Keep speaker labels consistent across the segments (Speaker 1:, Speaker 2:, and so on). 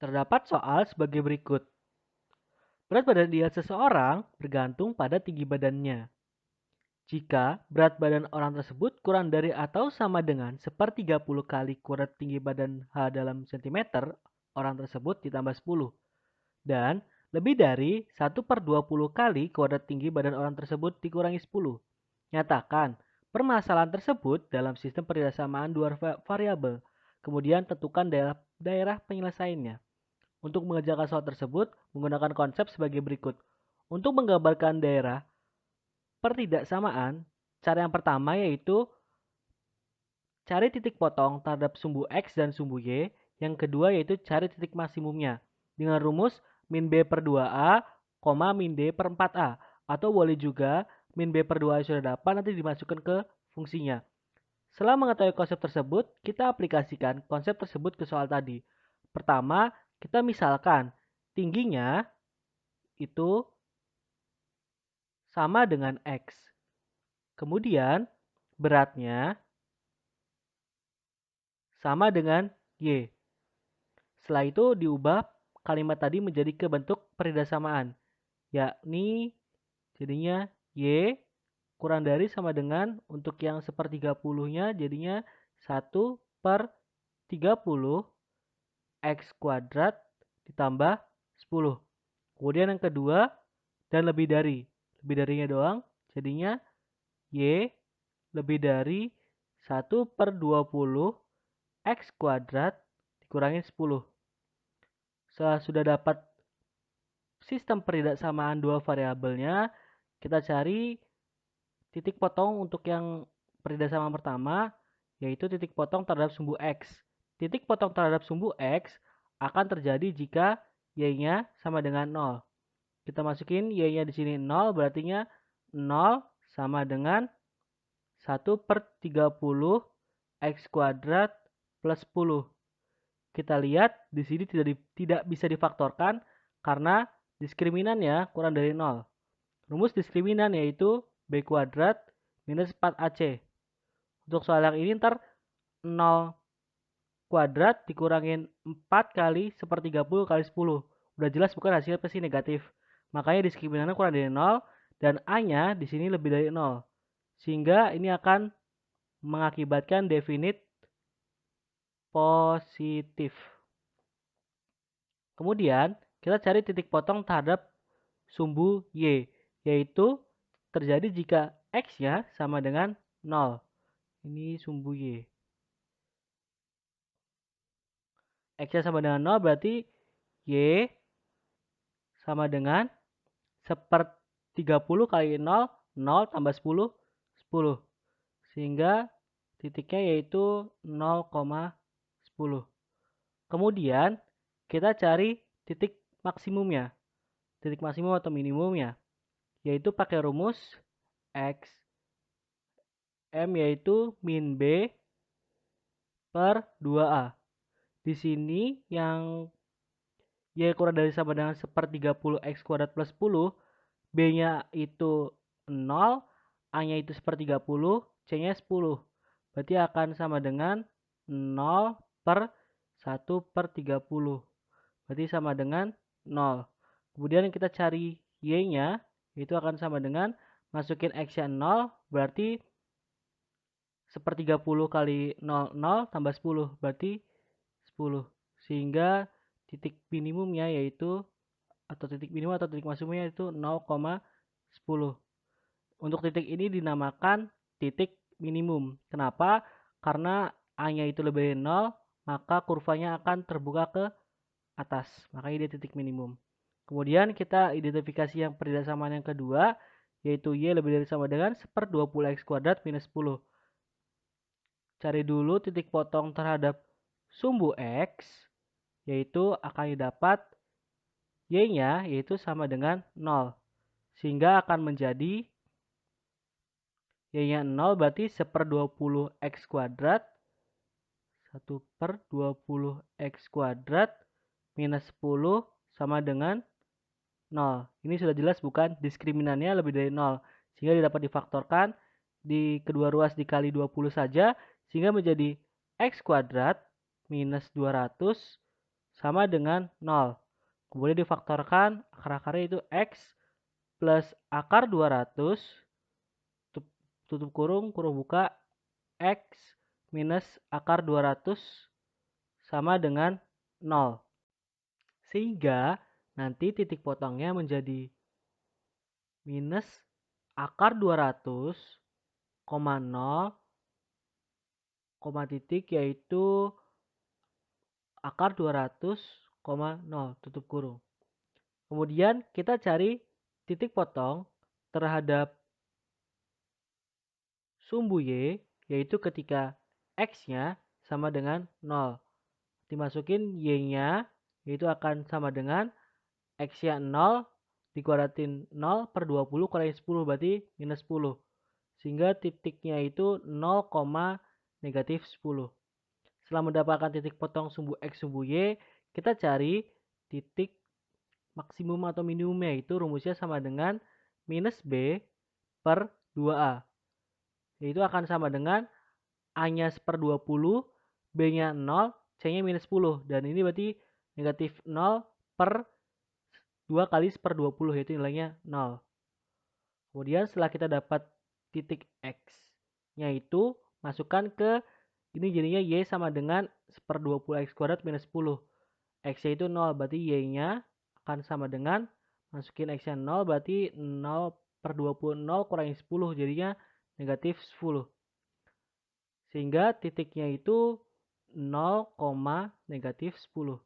Speaker 1: Terdapat soal sebagai berikut. Berat badan ideal seseorang bergantung pada tinggi badannya. Jika berat badan orang tersebut kurang dari atau sama dengan 1/30 kali kuadrat tinggi badan H dalam cm, orang tersebut ditambah 10. Dan lebih dari 1/20 kali kuadrat tinggi badan orang tersebut dikurangi 10. Nyatakan permasalahan tersebut dalam sistem persamaan dua variabel. Kemudian tentukan daerah penyelesaiannya. Untuk mengerjakan soal tersebut, menggunakan konsep sebagai berikut. Untuk menggambarkan daerah pertidaksamaan, cara yang pertama yaitu cari titik potong terhadap sumbu X dan sumbu Y. Yang kedua yaitu cari titik maksimumnya. Dengan rumus min B per 2A, min D per 4A. Atau boleh juga min B per 2A sudah dapat nanti dimasukkan ke fungsinya. Setelah mengetahui konsep tersebut, kita aplikasikan konsep tersebut ke soal tadi. Pertama, kita misalkan tingginya itu sama dengan X. Kemudian beratnya sama dengan Y. Setelah itu diubah kalimat tadi menjadi ke bentuk persamaan, yakni jadinya Y kurang dari sama dengan untuk yang 1/30-nya jadinya 1/30 X kuadrat ditambah 10. Kemudian yang kedua dan lebih darinya doang jadinya Y lebih dari 1/20 X kuadrat dikurangi 10. Setelah sudah dapat sistem persamaan dua variabelnya, kita cari titik potong untuk yang persamaan pertama, yaitu titik potong terhadap sumbu X. Titik potong terhadap sumbu X akan terjadi jika Y-nya sama dengan 0. Kita masukin Y-nya di sini 0, berarti 0 sama dengan 1/30 X kuadrat plus 10. Kita lihat di sini tidak bisa difaktorkan karena diskriminannya kurang dari 0. Rumus diskriminan yaitu B kuadrat minus 4AC. Untuk soal yang ini ntar 0 kuadrat dikurangin 4 kali 1/30 kali 10. Udah jelas bukan hasilnya pasti negatif. Makanya diskriminannya kurang dari 0 dan A-nya di sini lebih dari 0. Sehingga ini akan mengakibatkan definite positif. Kemudian kita cari titik potong terhadap sumbu Y, yaitu terjadi jika X-nya sama dengan 0. Ini sumbu Y. X-nya sama dengan 0 berarti Y sama dengan 1/30 kali 0, 0 tambah 10, 10. Sehingga titiknya yaitu 0,10. Kemudian kita cari titik maksimumnya. Titik maksimum atau minimumnya. Yaitu pakai rumus X M yaitu min B per 2A. Di sini yang Y kurang dari sama dengan 1/30 X kuadrat plus 10, B-nya itu 0, A-nya itu 1/30, C-nya 10. Berarti akan sama dengan 0 per 1/30. Berarti sama dengan 0. Kemudian kita cari Y-nya, itu akan sama dengan masukin X-nya 0, berarti 1/30 kali 0, 0 tambah 10, berarti 10. Sehingga titik minimumnya yaitu atau titik minimum atau titik maksimumnya itu 0,10. Untuk titik ini dinamakan titik minimum. Kenapa? Karena A-nya itu lebih dari 0, maka kurvanya akan terbuka ke atas. Makanya dia titik minimum. Kemudian kita identifikasi yang persamaan yang kedua, yaitu Y lebih dari sama dengan 1/20 X kuadrat minus 10. Cari dulu titik potong terhadap sumbu X, yaitu akan didapat Y-nya yaitu sama dengan 0. Sehingga akan menjadi Y-nya 0 berarti 1/20 X kuadrat 1/20 X kuadrat minus 10 sama dengan 0. Ini sudah jelas bukan diskriminannya lebih dari 0. Sehingga dapat difaktorkan di kedua ruas dikali 20 saja. Sehingga menjadi X kuadrat minus 200 sama dengan 0. Kemudian difaktorkan, akar-akarnya itu X plus akar 200, tutup kurung buka, X minus akar 200 sama dengan 0. Sehingga nanti titik potongnya menjadi minus akar 200, 0, titik yaitu akar 200, 0, tutup kurung. Kemudian kita cari titik potong terhadap sumbu Y, yaitu ketika X-nya sama dengan 0. Dimasukin Y-nya, yaitu akan sama dengan X-nya 0, dikuadratin 0 per 20 kurangin 10, berarti minus 10. Sehingga titiknya itu 0, negatif 10. Setelah mendapatkan titik potong sumbu X sumbu Y, kita cari titik maksimum atau minimumnya, itu rumusnya sama dengan minus B per 2A. Yaitu akan sama dengan A-nya per 20, B-nya 0, C-nya minus 10. Dan ini berarti negatif 0 per 2 kali per 20, yaitu nilainya 0. Kemudian setelah kita dapat titik X-nya itu, masukkan ke ini jadinya Y sama dengan per 20 X kuadrat minus 10. X-nya itu 0, berarti Y-nya akan sama dengan, masukin X-nya 0, berarti 0 per 20, 0 kurangi 10, jadinya negatif 10. Sehingga titiknya itu 0, negatif 10.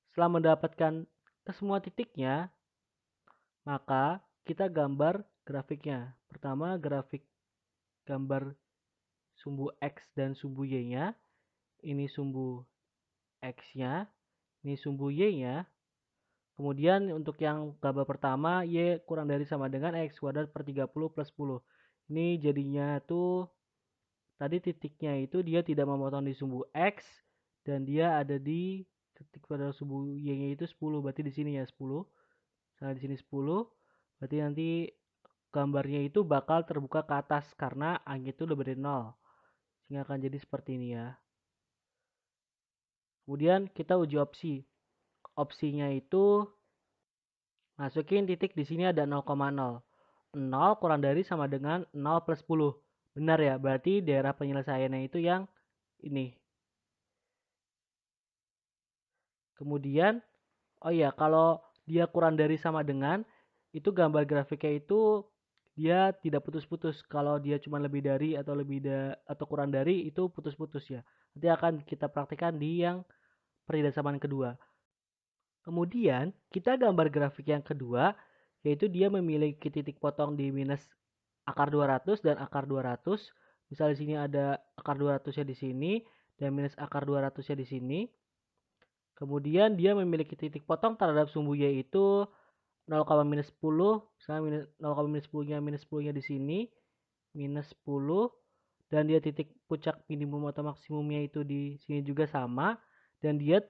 Speaker 1: Setelah mendapatkan semua titiknya, maka kita gambar grafiknya. Pertama, grafik gambar sumbu X dan sumbu Y-nya. Ini sumbu X-nya, ini sumbu Y-nya. Kemudian untuk yang gambar pertama, Y kurang dari sama dengan X kuadrat per 30 plus 10. Ini jadinya tuh, tadi titiknya itu dia tidak memotong di sumbu X, dan dia ada di titik pada sumbu Y-nya itu 10. Berarti di sini ya 10. Misalnya di sini 10. Berarti nanti gambarnya itu bakal terbuka ke atas karena A-nya itu lebih dari 0. Sehingga akan jadi seperti ini ya. Kemudian kita uji opsi. Opsinya itu masukin titik di sini ada 0,0. 0 kurang dari sama dengan 0 plus 10. Benar ya, berarti daerah penyelesaiannya itu yang ini. Kemudian, oh iya, kalau dia kurang dari sama dengan, itu gambar grafiknya itu dia tidak putus-putus. Kalau dia cuma lebih dari atau atau kurang dari, itu putus-putus ya. Nanti akan kita praktikkan di yang perhidasaman kedua. Kemudian kita gambar grafik yang kedua, yaitu dia memiliki titik potong di minus akar 200 dan akar 200. Misal di sini ada akar 200-nya di sini dan minus akar 200-nya di sini. Kemudian dia memiliki titik potong terhadap sumbu Y itu 0, minus 10, misalnya 0, minus 10-nya minus 10-nya di sini, minus 10, dan dia titik puncak minimum atau maksimumnya itu di sini juga sama, dan dia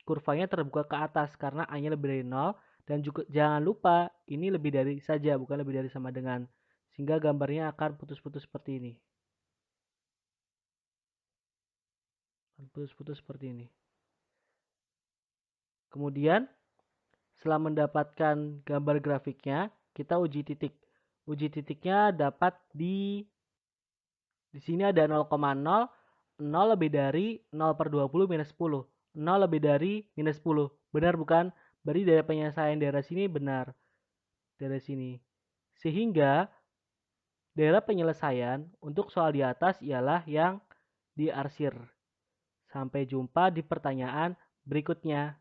Speaker 1: kurvanya terbuka ke atas karena A-nya lebih dari 0, dan juga jangan lupa ini lebih dari saja, bukan lebih dari sama dengan, sehingga gambarnya akan putus-putus seperti ini. Putus-putus seperti ini. Kemudian setelah mendapatkan gambar grafiknya, kita uji titik. Uji titiknya dapat di sini ada 0,0, 0 lebih dari 0 per 20 minus 10. 0 lebih dari minus 10. Benar bukan? Berarti dari penyelesaian daerah sini benar. Daerah sini. Sehingga daerah penyelesaian untuk soal di atas ialah yang diarsir. Sampai jumpa di pertanyaan berikutnya.